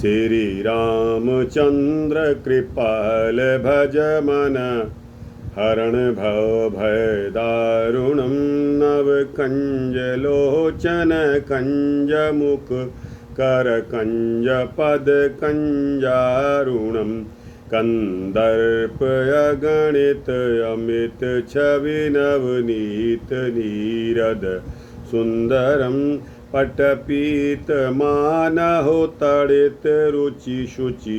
श्री रामचंद्र कृपाल भज मन, हरण भव भय दारुणं। नव कंज लोचन कंज मुख, कर कंज पद कंजारुणम। कंदर्प अगणित अमित छवि नवनीत नीरद सुंदरम। पटपीत मानहो तड़ित रुचि शुचि,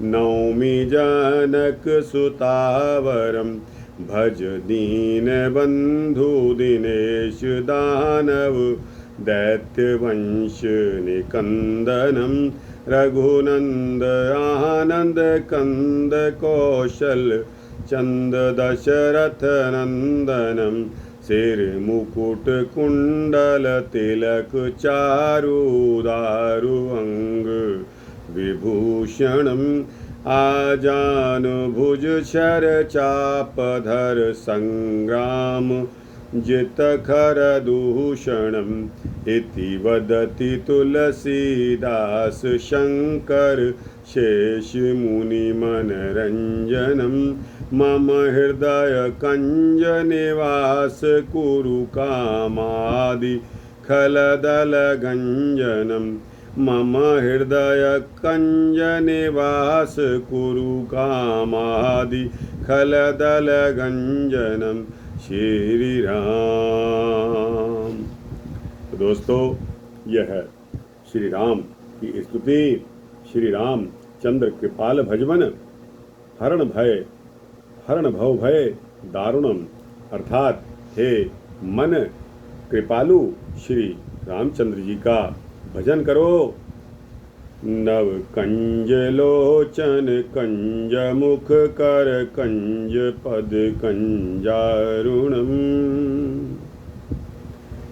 नौमि जनक सुतावरम। भज दीन बंधु दिनेश दानव, दैत्य वंश निकंदनम। रघुनंद आनंद कंद कौशल, चंद दशरथ नंदनम। सिर मुकुट कुंडल तिलक, चारु दारु अंग विभूषणम। आजान भुज शर चापधर, संग्राम जित खर दूषणम। इति वदति तुलसीदास, शंकर शेष मुनि मनरंजनम। मम हृदय कंज निवास, कुरु कामादि खलदल गंजनम। मम हृदय कंज निवास, कुरु कामादि खलदल गंजनम। श्री राम। दोस्तों, यह है श्री राम की स्तुति। श्री राम चंद्र कृपाल भजमन, हरण भव भय दारुणम। अर्थात हे मन कृपालु श्री रामचंद्र जी का भजन करो। नव कंज लोचन कंज मुख, कर कंज पद कंजारुणम।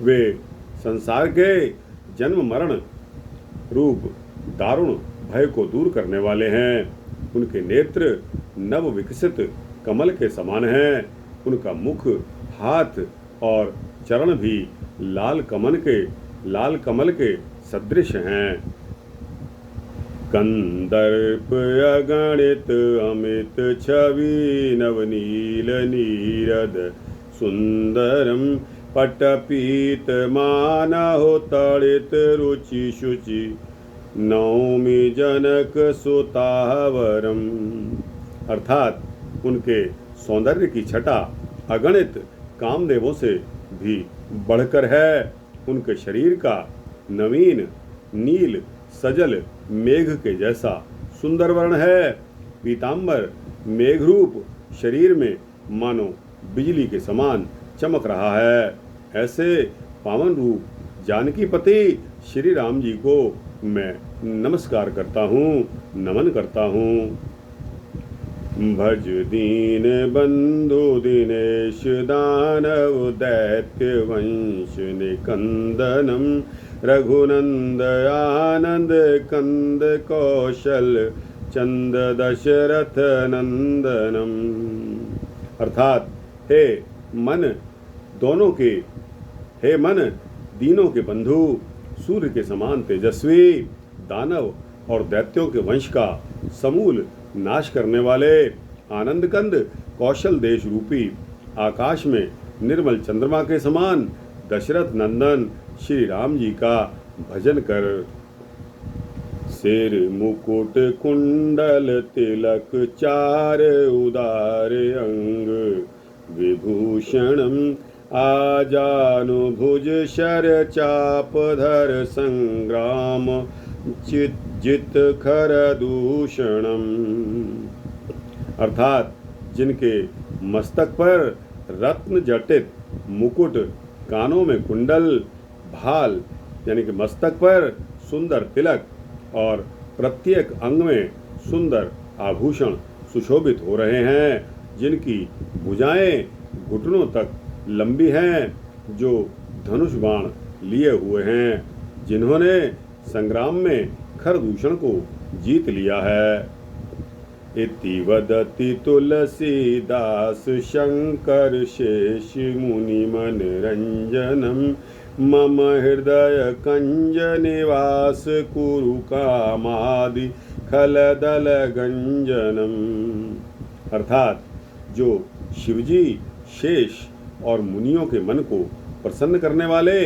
वे संसार के जन्म मरण रूप दारुण भय को दूर करने वाले हैं। उनके नेत्र नव विकसित कमल के समान हैं। उनका मुख, हाथ और चरण भी लाल कमल के सदृश हैं। कंदर्प अगणित अमित छवि, नवनील नीरद सुंदरम। पटपीत मानहो तड़ित रुचि शुचि, नौमि जनक सुतावरम। अर्थात उनके सौंदर्य की छटा अगणित कामदेवों से भी बढ़कर है। उनके शरीर का नवीन नील सजल मेघ के जैसा सुंदर वर्ण है। पीतांबर मेघरूप शरीर में मानो बिजली के समान चमक रहा है। ऐसे पावन रूप जानकी पति श्री राम जी को मैं नमस्कार करता हूँ, नमन करता हूँ। भज दीन बंधु दिनेश दानव, दैत्य वंश निकंदनम। रघुनंद आनंद कंद कौशल, चंद दशरथ नंदनम। अर्थात हे मन दीनों के बंधु, सूर्य के समान तेजस्वी, दानव और दैत्यों के वंश का समूल नाश करने वाले, आनंद कंद कौशल देश रूपी, आकाश में निर्मल चंद्रमा के समान दशरथ नंदन श्री राम जी का भजन कर। सिर मुकुट कुंडल तिलक, चार उदार अंग विभूषणम। आजानु भुज शर चापधर, संग्राम जित खर दूषणम। अर्थात जिनके मस्तक पर रत्न जटित मुकुट, कानों में कुंडल, भाल यानी कि मस्तक पर सुंदर तिलक और प्रत्येक अंग में सुंदर आभूषण सुशोभित हो रहे हैं। जिनकी भुजाएं घुटनों तक लंबी हैं, जो धनुष बाण लिए हुए हैं, जिन्होंने संग्राम में खर दूषण को जीत लिया है। इति वदति तुलसीदास, शंकर शेष मुनि मनरंजनम। मम हृदय कंज निवास कुरु कामादि खलदल गंजनम। अर्थात जो शिवजी शेष और मुनियों के मन को प्रसन्न करने वाले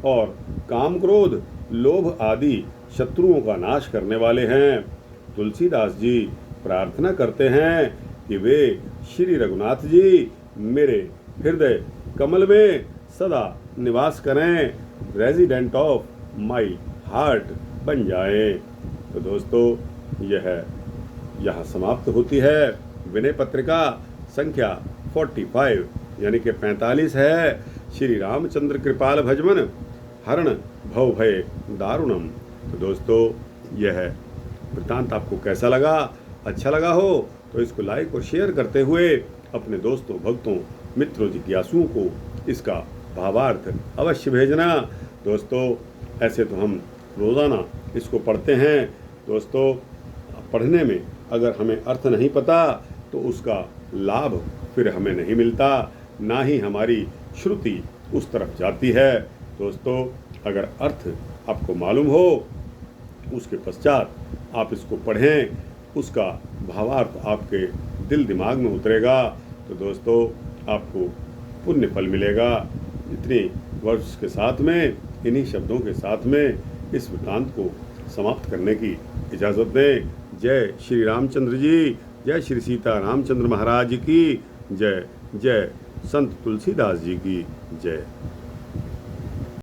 और काम क्रोध लोभ आदि शत्रुओं का नाश करने वाले हैं, तुलसीदास जी प्रार्थना करते हैं कि वे श्री रघुनाथ जी मेरे हृदय कमल में सदा निवास करें, रेजिडेंट ऑफ माई हार्ट बन जाएं। तो दोस्तों, यह यहाँ समाप्त होती है विनय पत्रिका संख्या 45 यानी कि 45 है श्री रामचंद्र कृपाल भजमन हरण भव भय दारुणम। तो दोस्तों, यह वृत्तांत आपको कैसा लगा? अच्छा लगा हो तो इसको लाइक और शेयर करते हुए अपने दोस्तों, भक्तों, मित्रों, जिज्ञासुओं को इसका भावार्थ अवश्य भेजना। दोस्तों, ऐसे तो हम रोज़ाना इसको पढ़ते हैं। दोस्तों, पढ़ने में अगर हमें अर्थ नहीं पता तो उसका लाभ फिर हमें नहीं मिलता, ना ही हमारी श्रुति उस तरफ जाती है। दोस्तों, अगर अर्थ आपको मालूम हो उसके पश्चात आप इसको पढ़ें, उसका भावार्थ आपके दिल दिमाग में उतरेगा तो दोस्तों आपको पुण्य फल मिलेगा। इतने वर्ष के साथ में, इन्हीं शब्दों के साथ में इस वृत्तांत को समाप्त करने की इजाज़त दें। जय श्री रामचंद्र जी, जय श्री सीता रामचंद्र महाराज की जय, जय संत तुलसीदास जी की जय।